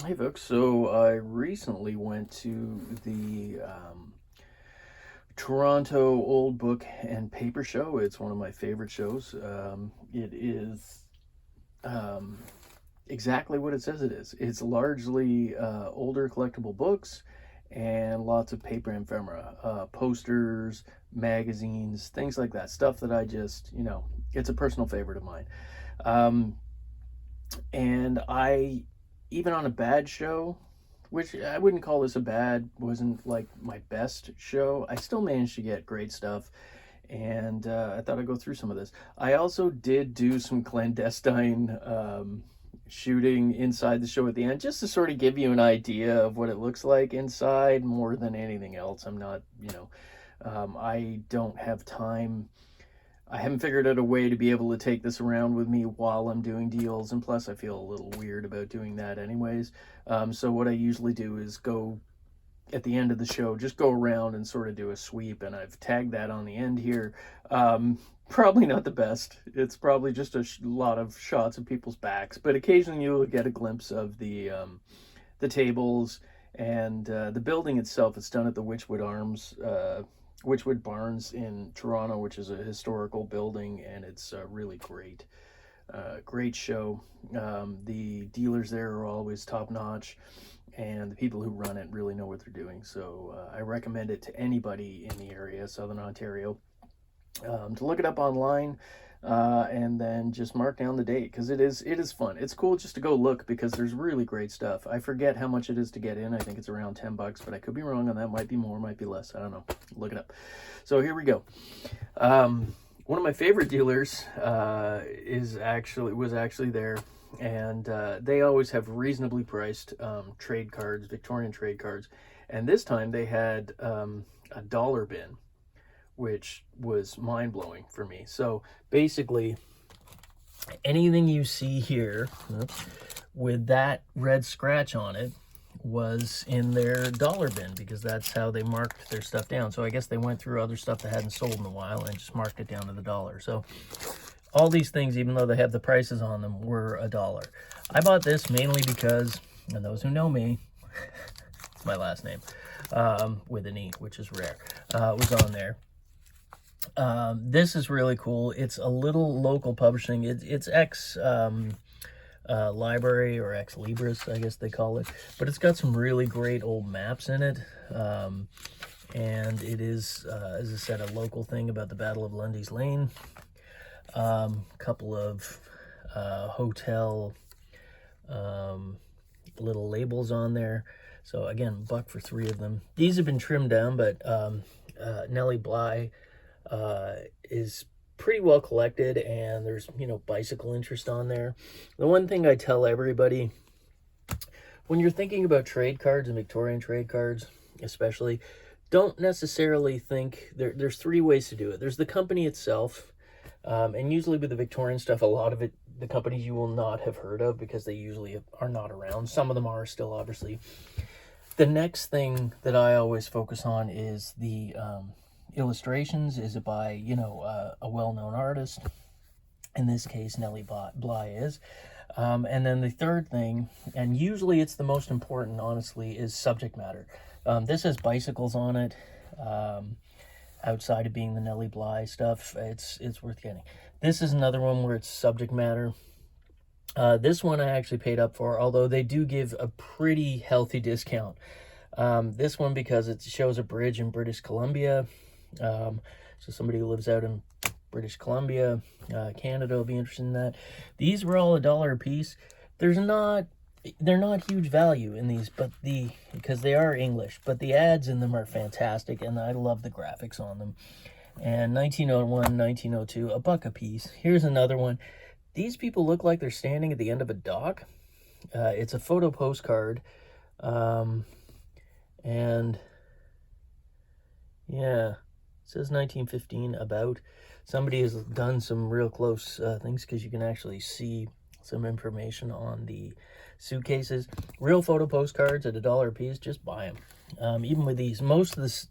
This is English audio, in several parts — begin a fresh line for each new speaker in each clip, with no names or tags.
Hey folks, so I recently went to the Toronto Old Book and Paper Show. It's one of my favorite shows. It is um, exactly what it says it is. It's largely older collectible books and lots of paper ephemera, posters, magazines, things like that. Stuff that I just, it's a personal favorite of mine. Um, and I, even on a bad show, which I wouldn't call this a bad, wasn't like my best show, I still managed to get great stuff. And I thought I'd go through some of this. I also did do some clandestine shooting inside the show at the end, just to sort of give you an idea of what it looks like inside more than anything else. I'm not, I don't have time. I haven't figured out a way to be able to take this around with me while I'm doing deals, and plus I feel a little weird about doing that anyways. So what I usually do is go at the end of the show, just go around and sort of do a sweep, and I've tagged that on the end here. Probably not the best. It's probably just a lot of shots of people's backs, but occasionally you'll get a glimpse of the tables and the building itself. It's done at the Witchwood Barns in Toronto, which is a historical building, and it's really great. Great show. The dealers there are always top notch, and the people who run it really know what they're doing. So I recommend it to anybody in the area, Southern Ontario, to look it up online. And then just mark down the date, because it is fun. It's cool just to go look, because there's really great stuff. I forget how much it is to get in. I think it's around $10, but I could be wrong on that. Might be more, might be less. I don't know. Look it up. So here we go. One of my favorite dealers was actually there, and they always have reasonably priced trade cards, Victorian trade cards, and this time they had a dollar bin, which was mind-blowing for me. So basically, anything you see here with that red scratch on it was in their dollar bin, because that's how they marked their stuff down. So I guess they went through other stuff that hadn't sold in a while and just marked it down to the dollar. So all these things, even though they have the prices on them, were $1. I bought this mainly because, and those who know me, it's my last name, with an E, which is rare, was on there. This is really cool. It's a little local publishing. It's ex library, or ex libris, I guess they call it, but it's got some really great old maps in it. And it is, as I said, a local thing about the Battle of Lundy's Lane. Couple of hotel little labels on there. So again, $1 for 3 of them. These have been trimmed down, but Nellie Bly is pretty well collected, and there's, bicycle interest on there. The one thing I tell everybody, when you're thinking about trade cards and Victorian trade cards especially, don't necessarily think, there's 3 ways to do it. There's the company itself, and usually with the Victorian stuff, a lot of it, the companies you will not have heard of, because they usually are not around. Some of them are still, obviously. The next thing that I always focus on is the illustrations. Is it by, a well-known artist? In this case, Nellie Bly is. And then the third thing, and usually it's the most important, honestly, is subject matter. This has bicycles on it. Outside of being the Nellie Bly stuff, it's worth getting. This is another one where it's subject matter. This one I actually paid up for, although they do give a pretty healthy discount. This one, because it shows a bridge in British Columbia. So somebody who lives out in British Columbia, Canada, will be interested in that. These were all $1 a piece. They're not huge value in these, but because they are English, but the ads in them are fantastic, and I love the graphics on them. And 1901, 1902, $1 a piece. Here's another one. These people look like they're standing at the end of a dock. It's a photo postcard, and yeah, it says 1915 about. Somebody has done some real close things, because you can actually see some information on the suitcases. Real photo postcards at $1 a piece. Just buy them. Even with these, most of the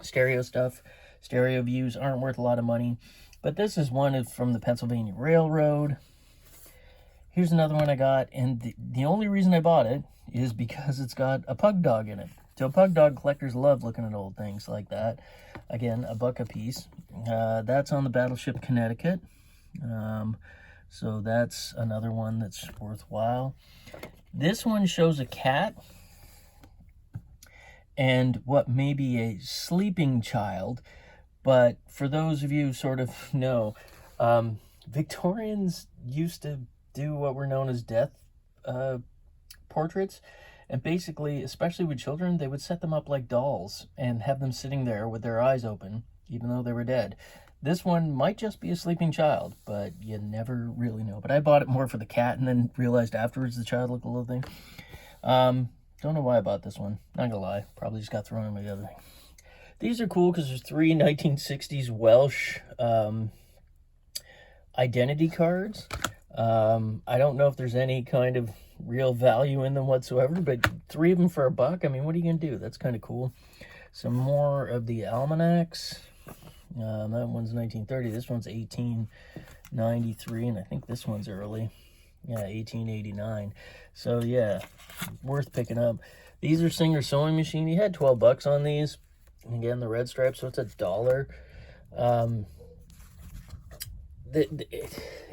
stereo stuff, stereo views, aren't worth a lot of money, but this is one from the Pennsylvania Railroad. Here's another one I got, and the only reason I bought it is because it's got a pug dog in it. So pug dog collectors love looking at old things like that. Again, $1 a piece. That's on the Battleship Connecticut. So that's another one that's worthwhile. This one shows a cat and what may be a sleeping child, but for those of you who sort of know, Victorians used to do what were known as death portraits, and basically, especially with children, they would set them up like dolls and have them sitting there with their eyes open, even though they were dead. This one might just be a sleeping child, but you never really know. But I bought it more for the cat and then realized afterwards the child looked a little thing. Don't know why I bought this one. Not gonna lie. Probably just got thrown in with the other thing. These are cool because there's 3 1960s Welsh identity cards. I don't know if there's any kind of real value in them whatsoever, but 3 of them for $1. I mean, what are you gonna do? That's kind of cool. Some more of the almanacs. That one's 1930. This one's 1893, and I think this one's early. Yeah, 1889. So yeah, worth picking up. These are Singer sewing machine. He had $12 on these. And again, the red stripe, so it's $1.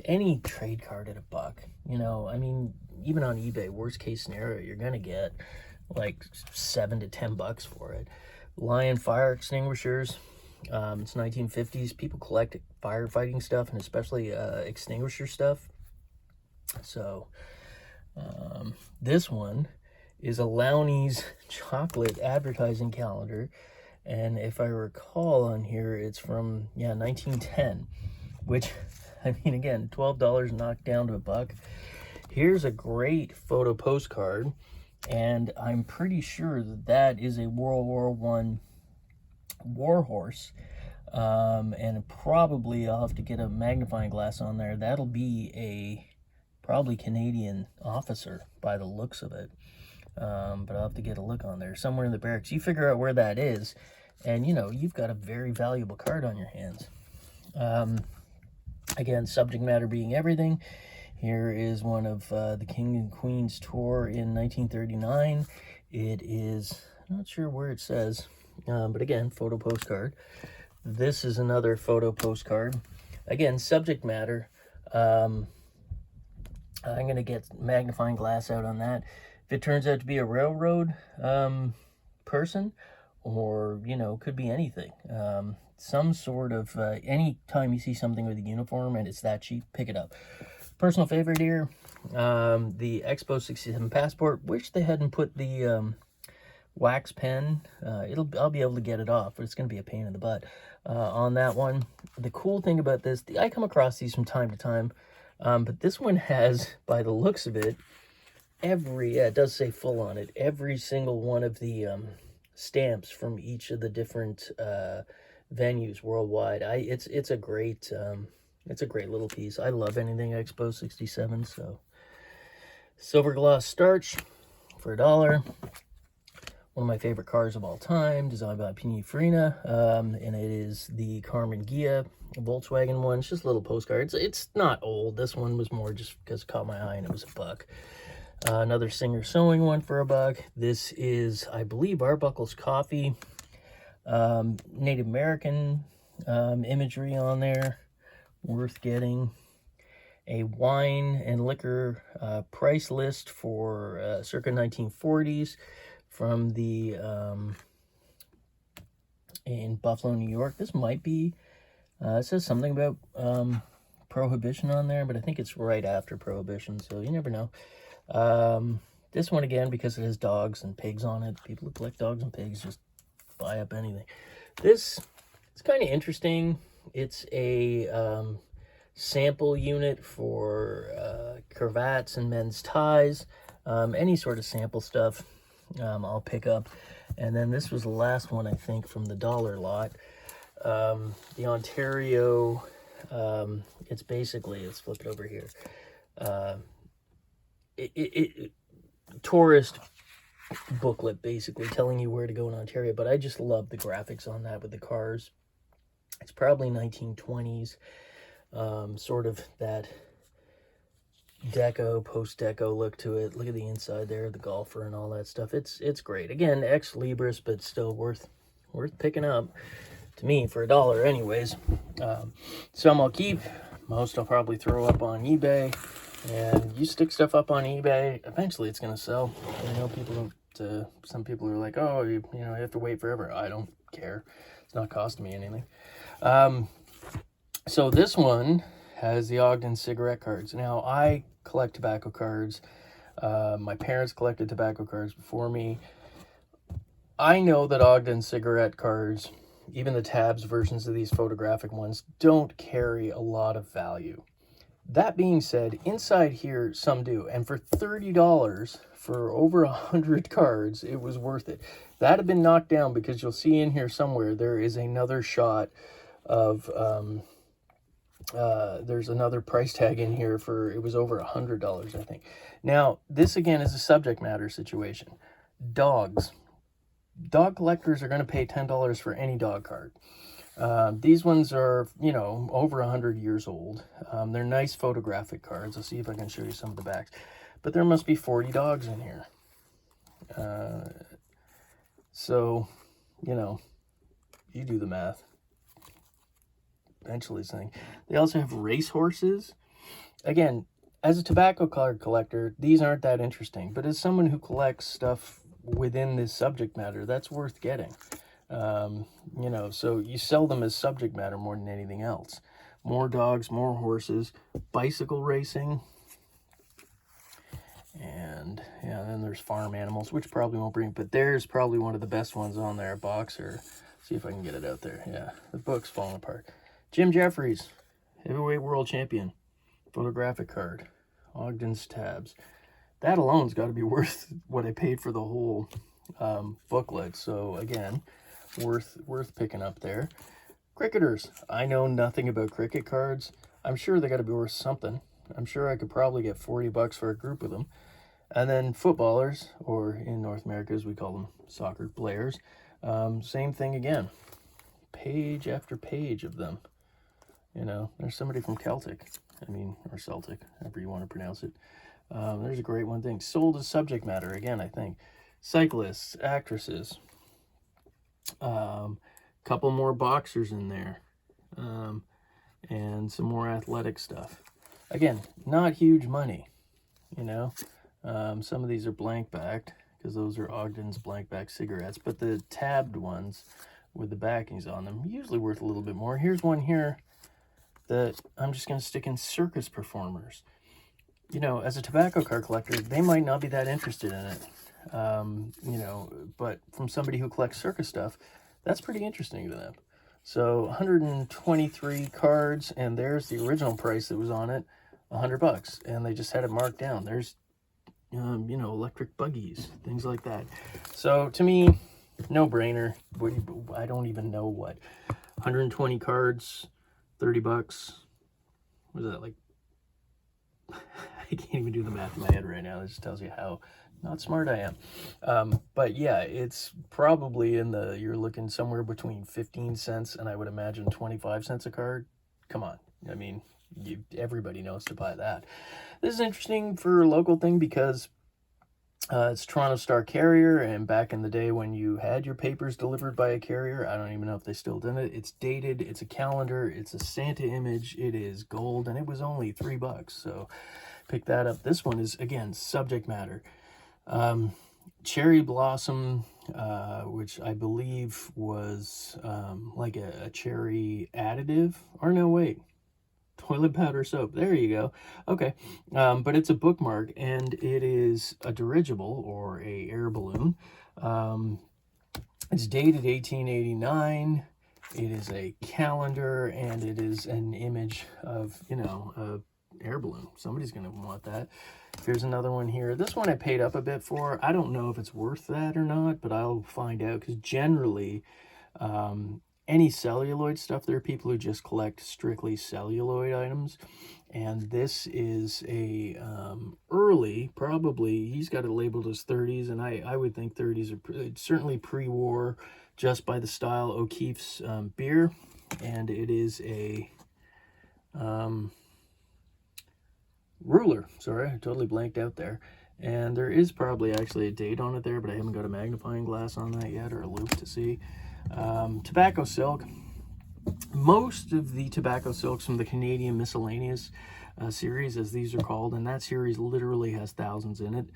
Any trade card at $1, you know, I mean, even on eBay, worst case scenario, you're gonna get like $7 to $10 for it. Lion fire extinguishers. It's 1950s. People collect firefighting stuff, and especially extinguisher stuff. So this one is a Lowney's chocolate advertising calendar, and if I recall on here, it's from 1910, which, I mean, again, $12 knocked down to $1. Here's a great photo postcard, and I'm pretty sure that is a World War I war horse, and probably I'll have to get a magnifying glass on there. That'll be a probably Canadian officer by the looks of it, but I'll have to get a look on there. Somewhere in the barracks, you figure out where that is, and you know, you've got a very valuable card on your hands. Again, subject matter being everything. Here is one of the King and Queen's tour in 1939. It is, I'm not sure where it says, but again, photo postcard. This is another photo postcard. Again, subject matter. I'm going to get magnifying glass out on that. If it turns out to be a railroad person, or, you know, could be anything. Some sort of, any time you see something with a uniform and it's that cheap, pick it up. Personal favorite here, the Expo 67 passport. Wish they hadn't put the wax pen. I'll be able to get it off, but it's going to be a pain in the butt on that one. The cool thing about this, I come across these from time to time, but this one has, by the looks of it, it does say full on it, every single one of the stamps from each of the different venues worldwide. It's a great little piece. I love anything Expo 67. So silver gloss starch for $1. One of my favorite cars of all time, designed by Pininfarina, and it is the Carmen Ghia Volkswagen one. It's just a little postcard. It's not old. This one was more just because it caught my eye and it was $1. Another Singer sewing one for $1. This is, I believe, Arbuckle's Coffee. Native American imagery on there, worth getting. A wine and liquor price list for circa 1940s from the in Buffalo, New York. This might be, it says something about Prohibition on there, but I think it's right after Prohibition, so you never know. This one, again, because it has dogs and pigs on it, people who collect dogs and pigs just buy up anything. This is kind of interesting. It's a sample unit for cravats and men's ties, any sort of sample stuff. I'll pick up. And then this was the last one, I think, from the dollar lot. The Ontario, it's basically, let's flip it over here. Tourist booklet, basically telling you where to go in Ontario, but I just love the graphics on that with the cars. It's probably 1920s, sort of that deco, post-deco look to it. Look at the inside there, the golfer and all that stuff. It's great. Again, ex libris, but still worth picking up to me for $1 anyways. Some I'll keep, most I'll probably throw up on eBay. And you stick stuff up on eBay, eventually it's gonna sell. I know people don't. Some people are like, oh, you know, you have to wait forever. I don't care. It's not costing me anything. So this one has the Ogden cigarette cards. Now, I collect tobacco cards. My parents collected tobacco cards before me. I know that Ogden cigarette cards, even the tabs versions of these photographic ones, don't carry a lot of value. That being said, inside here, some do. And for $30 for over 100 cards, it was worth it. That had been knocked down because you'll see in here somewhere there is another shot of... there's another price tag in here for, it was over $100, I think. Now, this again is a subject matter situation. Dogs. Dog collectors are going to pay $10 for any dog card. These ones are, you know, over 100 years old. They're nice photographic cards. I'll see if I can show you some of the backs. But there must be 40 dogs in here. So, you know, you do the math. Eventually saying. They also have race horses. Again, as a tobacco card collector, these aren't that interesting. But as someone who collects stuff within this subject matter, that's worth getting. You know, so you sell them as subject matter more than anything else. More dogs, more horses, bicycle racing, and yeah, then there's farm animals, which probably won't bring, but there's probably one of the best ones on there, Boxer. See if I can get it out there. Yeah, the book's falling apart. Jim Jeffries, heavyweight world champion, photographic card, Ogden's tabs. That alone's got to be worth what I paid for the whole booklet. So again, worth picking up there. Cricketers. I know nothing about cricket cards. I'm sure they got to be worth something. I'm sure I could probably get $40 for a group of them. And then footballers, or in North America as we call them, soccer players. Same thing again. Page after page of them. You know, there's somebody from Celtic. I mean, or Celtic, however you want to pronounce it. There's a great one thing. Sold as subject matter, again, I think. Cyclists, actresses. Couple more boxers in there. And some more athletic stuff. Again, not huge money, you know. Some of these are blank backed because those are Ogden's blank back cigarettes, but the tabbed ones with the backings on them usually worth a little bit more. Here's one here that I'm just going to stick in circus performers. You know, as a tobacco card collector, they might not be that interested in it. You know, but from somebody who collects circus stuff, that's pretty interesting to them. So 123 cards, and there's the original price that was on it, $100, and they just had it marked down. There's, you know, electric buggies, things like that. So to me, no brainer. I don't even know what. 120 cards, $30. What is that, like? I can't even do the math in my head right now. This just tells you how not smart I am. But yeah, it's probably in the, you're looking somewhere between 15 cents and I would imagine 25 cents a card. Come on. I mean, everybody knows to buy that. This is interesting for a local thing because it's Toronto Star Carrier, and back in the day when you had your papers delivered by a carrier, I don't even know if they still did it. It's dated, it's a calendar, it's a Santa image, it is gold, and it was only $3. So pick that up. This one is, again, subject matter. Cherry Blossom, which I believe was like a cherry additive. Or no, wait. Toilet powder soap. There you go. Okay. But it's a bookmark, and it is a dirigible or a air balloon. It's dated 1889. It is a calendar, and it is an image of, you know, a air balloon. Somebody's going to want that. Here's another one here. This one I paid up a bit for. I don't know if it's worth that or not, but I'll find out, because generally any celluloid stuff, there are people who just collect strictly celluloid items, and this is a early, probably, he's got it labeled as 30s, and I would think 30s are certainly pre-war, just by the style, O'Keeffe's beer, and it is a ruler. Sorry, I totally blanked out there. And there is probably actually a date on it there, but I haven't got a magnifying glass on that yet, or a loupe to see. Tobacco silk. Most of the tobacco silks from the Canadian miscellaneous series, as these are called, and that series literally has thousands in it,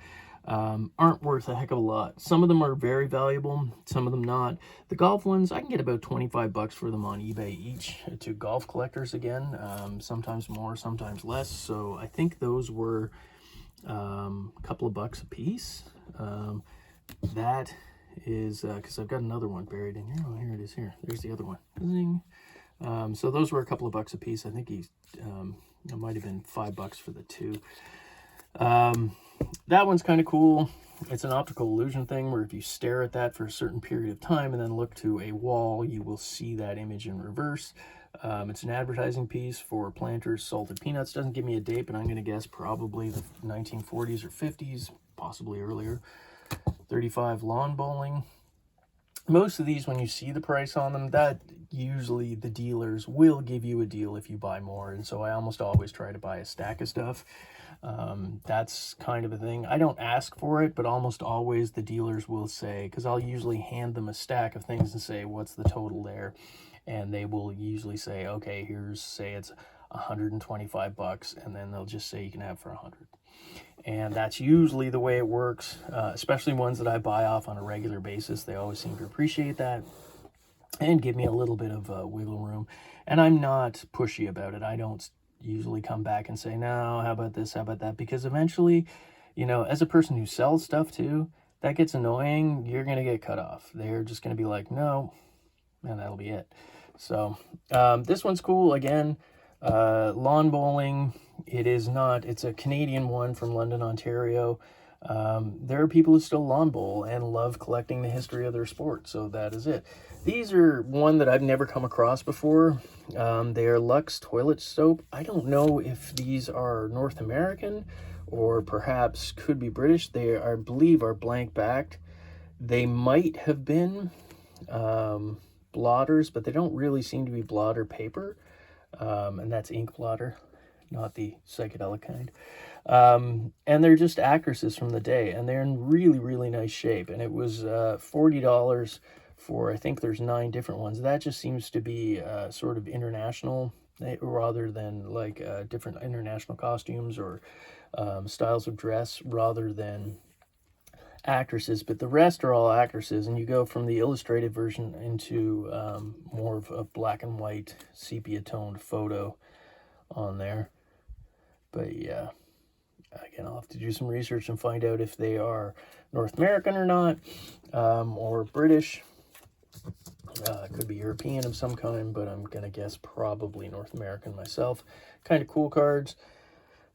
aren't worth a heck of a lot. Some of them are very valuable, some of them not. The golf ones, I can get about 25 bucks for them on eBay each to golf collectors again, sometimes more, sometimes less. So I think those were a couple of bucks a piece. That is, because I've got another one buried in here. Oh, here it is here. There's the other one. Zing. So those were a couple of bucks a piece. I think it might have been $5 for the two. That one's kind of cool. It's an optical illusion thing where if you stare at that for a certain period of time and then look to a wall, you will see that image in reverse. It's an advertising piece for Planters Salted Peanuts. Doesn't give me a date, but I'm going to guess probably the 1940s or 50s, possibly earlier. 35 lawn bowling. Most of these, when you see the price on them, that usually the dealers will give you a deal if you buy more. And so I almost always try to buy a stack of stuff. That's kind of a thing. I don't ask for it, but almost always the dealers will say, because I'll usually hand them a stack of things and say, what's the total there? And they will usually say, okay, here's, say it's 125 bucks, and then they'll just say you can have for 100. And that's usually the way it works, especially ones that I buy off on a regular basis. They always seem to appreciate that and give me a little bit of wiggle room. And I'm not pushy about it. I don't usually come back and say, no, how about this, how about that? Because eventually, you know, as a person who sells stuff too, that gets annoying. You're going to get cut off. They're just going to be like, no, and that'll be it. So this one's cool. Again, lawn bowling. It is not, it's a Canadian one from London, Ontario. There are people who still lawn bowl and love collecting the history of their sport. So that is it. These are one that I've never come across before. They are Lux toilet soap. I don't know if these are North American or perhaps could be British. They are, I believe, are blank backed. They might have been blotters, but they don't really seem to be blotter paper. And that's ink blotter, not the psychedelic kind. And they're just actresses from the day, and they're in really, really nice shape. And it was $40 for, I think there's 9 different ones. That just seems to be sort of international, rather than like different international costumes or styles of dress, rather than actresses. But the rest are all actresses, and you go from the illustrated version into more of a black and white sepia toned photo on there. But yeah, again, I'll have to do some research and find out if they are North American or not, or British. Could be European of some kind, but I'm gonna guess probably North American myself. Kind of cool cards.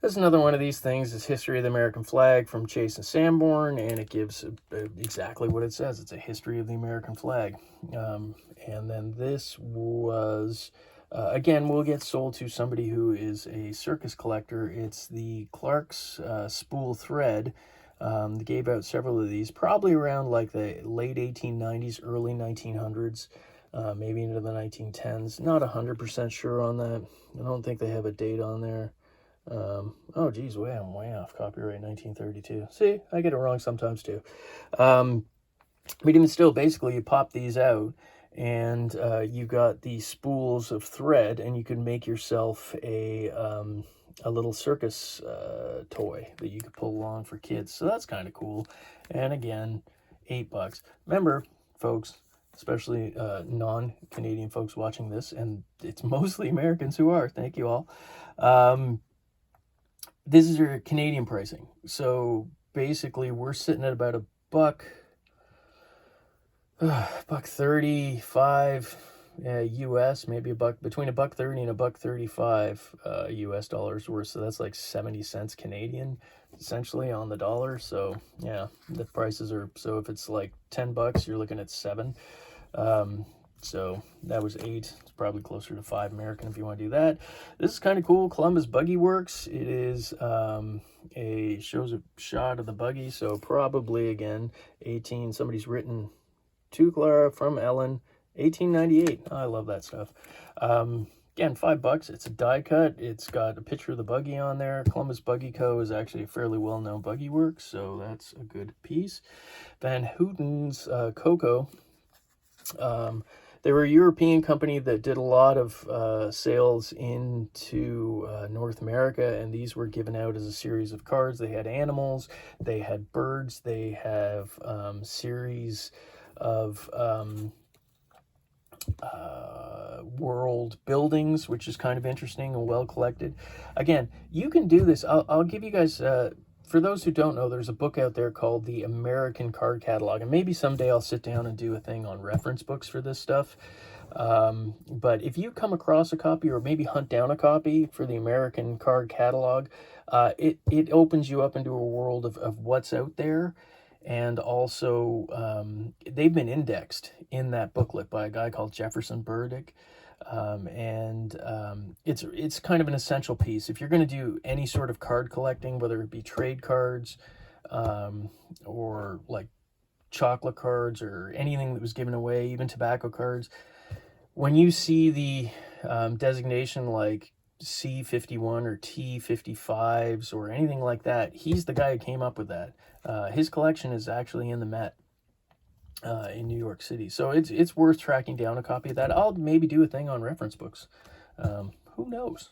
There's another one of these things. It's History of the American Flag from Chase and Sanborn, and it gives exactly what it says. It's a history of the American flag. And then this was, again, will get sold to somebody who is a circus collector. It's the Clark's spool thread. They gave out several of these, probably around like the late 1890s, early 1900s, maybe into the 1910s. Not 100% sure on that. I don't think they have a date on there. Oh geez, I'm way off. Copyright 1932. See, I get it wrong sometimes too. But even still, basically you pop these out and you got these spools of thread, and you can make yourself a little circus toy that you could pull along for kids. So that's kind of cool. And again, $8. Remember, folks, especially non-Canadian folks watching this, and it's mostly Americans who are, thank you all. This is your Canadian pricing. So basically we're sitting at about $1.35 US, maybe between $1.30 and $1.35 US dollars worth. So that's like 70 cents Canadian, essentially, on the dollar. So yeah, the prices are, so if it's like $10, you're looking at 7. So that was 8. It's probably closer to 5 American if you want to do that. This is kind of cool. Columbus Buggy Works. It is shows a shot of the buggy. So probably, again, 18. Somebody's written to Clara from Ellen, 1898. I love that stuff. Again, $5. It's a die cut. It's got a picture of the buggy on there. Columbus Buggy Co. is actually a fairly well-known buggy works, so that's a good piece. Van Houten's Coco. They were a European company that did a lot of sales into North America, and these were given out as a series of cards. They had animals, they had birds, they have series of world buildings, which is kind of interesting and well collected. Again, you can do this. I'll give you guys, for those who don't know, there's a book out there called the American Card Catalog, and maybe someday I'll sit down and do a thing on reference books for this stuff. But if you come across a copy, or maybe hunt down a copy for the American Card Catalog, it opens you up into a world of what's out there. And also, they've been indexed in that booklet by a guy called Jefferson Burdick. It's kind of an essential piece. If you're going to do any sort of card collecting, whether it be trade cards, or like chocolate cards, or anything that was given away, even tobacco cards, when you see the designation like C51 or T55s or anything like that, he's the guy who came up with that. His collection is actually in the Met in New York City. So it's worth tracking down a copy of that. I'll maybe do a thing on reference books. Who knows?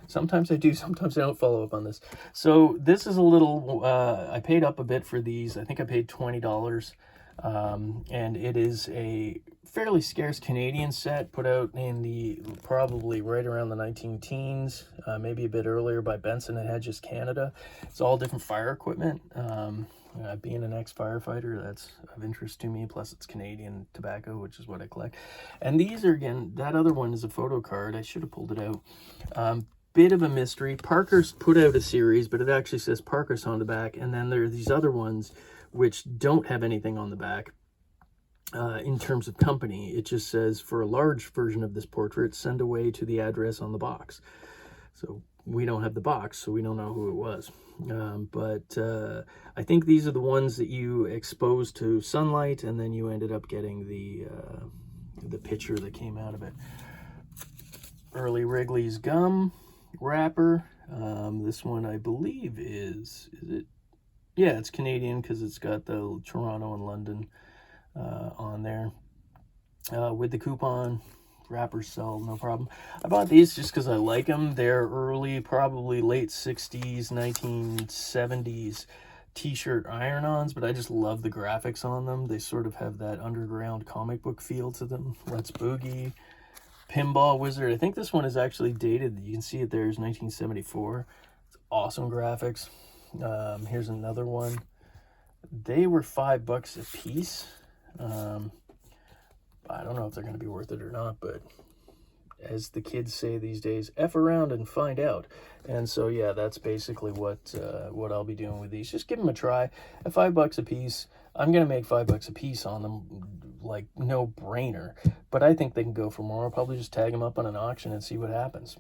Sometimes I do, sometimes I don't follow up on this. So this is a little, I paid up a bit for these. I think I paid $20. And it is a fairly scarce Canadian set, put out in the probably right around the 19-teens, maybe a bit earlier, by Benson and Hedges Canada. It's all different fire equipment. Being an ex-firefighter, that's of interest to me. Plus, it's Canadian tobacco, which is what I collect. And these are, again, that other one is a photo card. I should have pulled it out. Bit of a mystery. Parker's put out a series, but it actually says Parker's on the back. And then there are these other ones which don't have anything on the back. In terms of company, it just says, for a large version of this portrait, send away to the address on the box. So we don't have the box, so we don't know who it was. But I think these are the ones that you exposed to sunlight, and then you ended up getting the picture that came out of it. Early Wrigley's gum wrapper. This one, I believe, is it? Yeah, it's Canadian because it's got the Toronto and London on there. With the coupon, wrappers sell, no problem. I bought these just because I like them. They're early, probably late 60s, 1970s t-shirt iron-ons, but I just love the graphics on them. They sort of have that underground comic book feel to them. Let's Boogie. Pinball Wizard. I think this one is actually dated. You can see it there is 1974. It's awesome graphics. Here's another one. They were $5 a piece. I don't know if they're going to be worth it or not, but as the kids say these days, F around and find out. And so, yeah, that's basically what I'll be doing with these. Just give them a try. At $5 a piece, I'm going to make $5 a piece on them, like no brainer. But I think they can go for more. I'll probably just tag them up on an auction and see what happens.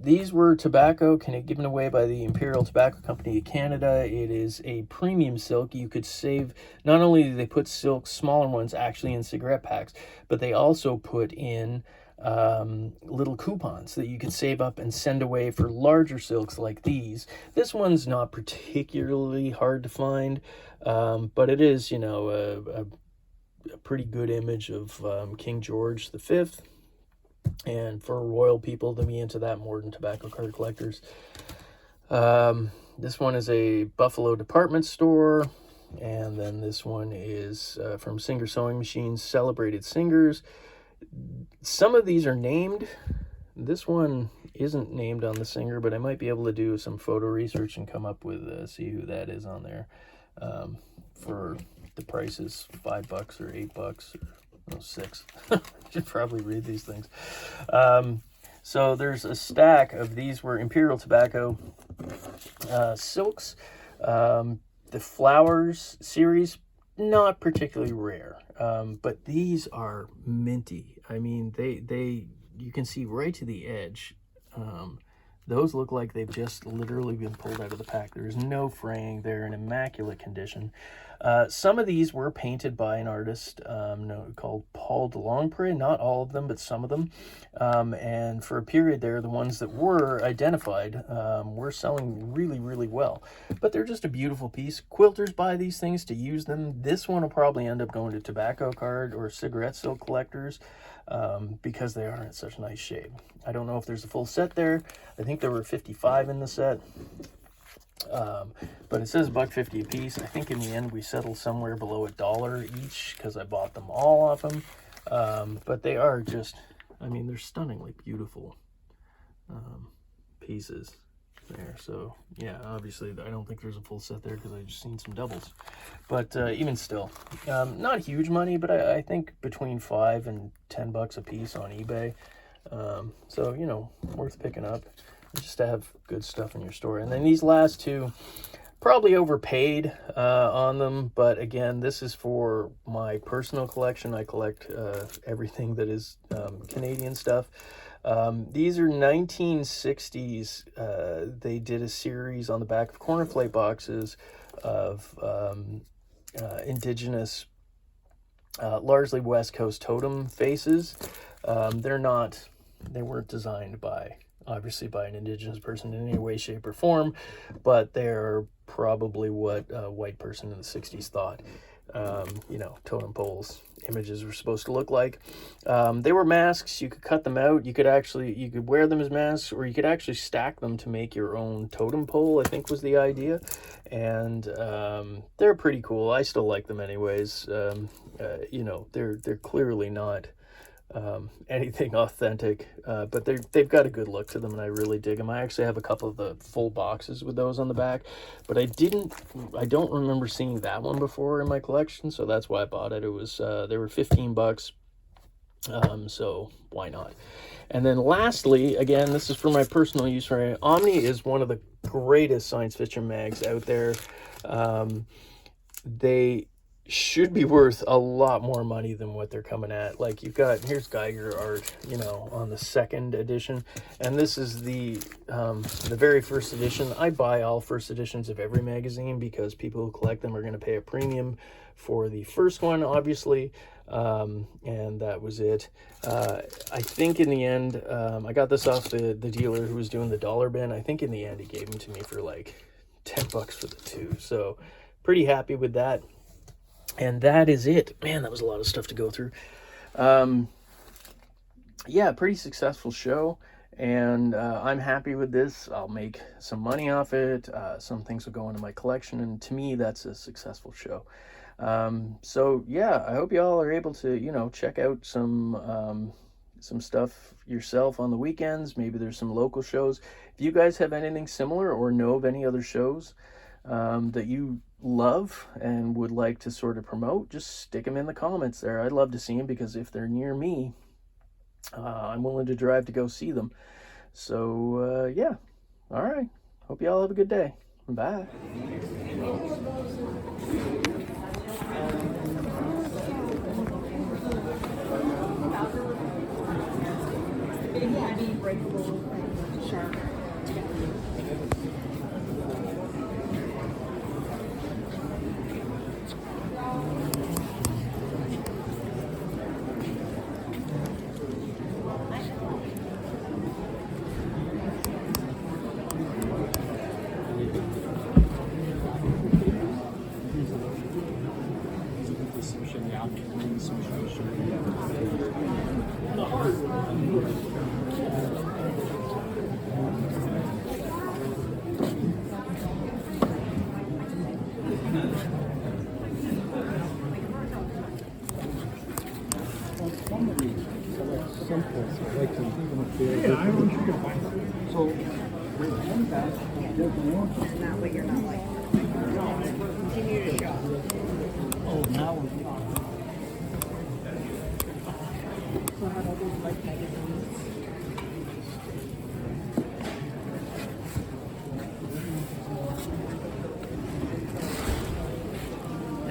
These were tobacco given away by the Imperial Tobacco Company of Canada. It is a premium silk. You could save, not only do they put silk, smaller ones, actually in cigarette packs, but they also put in little coupons that you could save up and send away for larger silks like these. This one's not particularly hard to find, but it is, you know, a pretty good image of King George V. And for royal people to be into that more than tobacco card collectors. This one is a Buffalo department store. And then this one is from Singer Sewing Machines, Celebrated Singers. Some of these are named. This one isn't named on the Singer, but I might be able to do some photo research and come up with, see who that is on there. For the prices, $5 or $8 or... No, 6. Should probably read these things. So there's a stack of these were Imperial Tobacco silks. The Flowers series, not particularly rare, but these are minty. I mean, you can see right to the edge Those look like they've just literally been pulled out of the pack. There's no fraying. They're in immaculate condition. Some of these were painted by an artist called Paul de Longpre. Not all of them, but some of them. And for a period there, the ones that were identified were selling really, really well. But they're just a beautiful piece. Quilters buy these things to use them. This one will probably end up going to tobacco card or cigarette silk collectors because they are in such nice shape. I don't know if there's a full set there. I think there were 55 in the set. But it says $1.50 a piece. I think in the end we settled somewhere below $1 each because I bought them all off them. But they are just, I mean, they're stunningly beautiful pieces there. So yeah, obviously I don't think there's a full set there because I just seen some doubles. But even still, not huge money, but I think between $5 and $10 a piece on eBay. So, you know, worth picking up just to have good stuff in your store. And then these last two, probably overpaid on them, but again, this is for my personal collection. I collect everything that is Canadian stuff. These are 1960s. They did a series on the back of corner plate boxes of indigenous, largely West Coast totem faces. They weren't designed obviously by an indigenous person in any way, shape, or form, but they're probably what a white person in the 60s thought, you know, totem poles images were supposed to look like. They were masks. You could cut them out. You could wear them as masks, or you could actually stack them to make your own totem pole, I think was the idea. And they're pretty cool. I still like them anyways. You know, they're clearly not anything authentic, but they've got a good look to them, and I really dig them. I actually have a couple of the full boxes with those on the back, but I don't remember seeing that one before in my collection, so that's why I bought it. It was they were $15, so why not? And then lastly, again, this is for my personal use. Omni is one of the greatest science fiction mags out there. They should be worth a lot more money than what they're coming at. Like, here's Geiger art, you know, on the 2nd edition, and this is the very first edition. I buy all first editions of every magazine because people who collect them are going to pay a premium for the first one, obviously, and that was it. I think in the end, I got this off the dealer who was doing the dollar bin. I think in the end he gave them to me for like $10 for the two, so pretty happy with that. And that is it. Man, that was a lot of stuff to go through. Yeah, pretty successful show, and I'm happy with this. I'll make some money off it. Some things will go into my collection, and to me, that's a successful show. So yeah, I hope y'all are able to, you know, check out some stuff yourself on the weekends. Maybe there's some local shows. If you guys have anything similar or know of any other shows that you love and would like to sort of promote, just stick them in the comments there. I'd love to see them, because if they're near me, I'm willing to drive to go see them. So yeah, all right, hope y'all have a good day. Bye.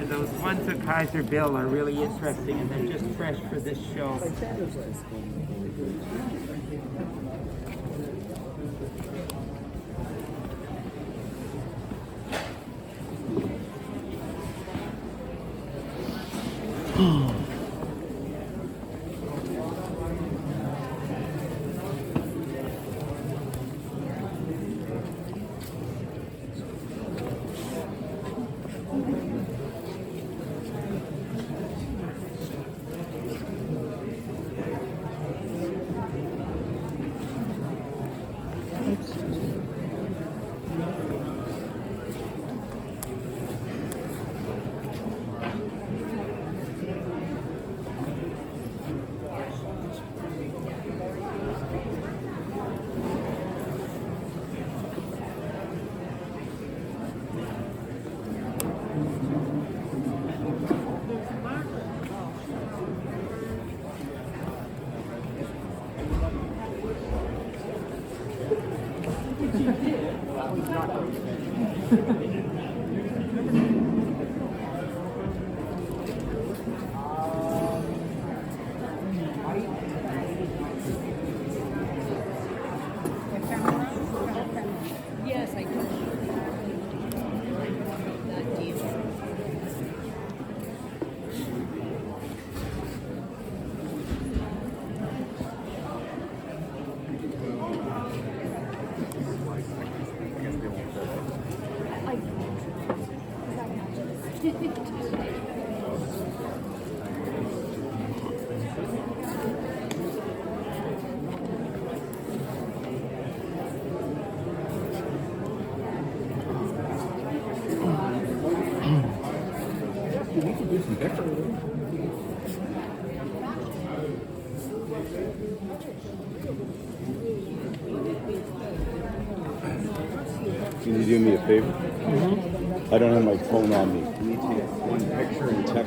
Those ones at Kaiserville are really interesting, and they're just fresh for this show.
Yes, I do. That deep.
We could do some decorating.
Can you do me a favor? I don't have my phone on me. Can you take one picture and text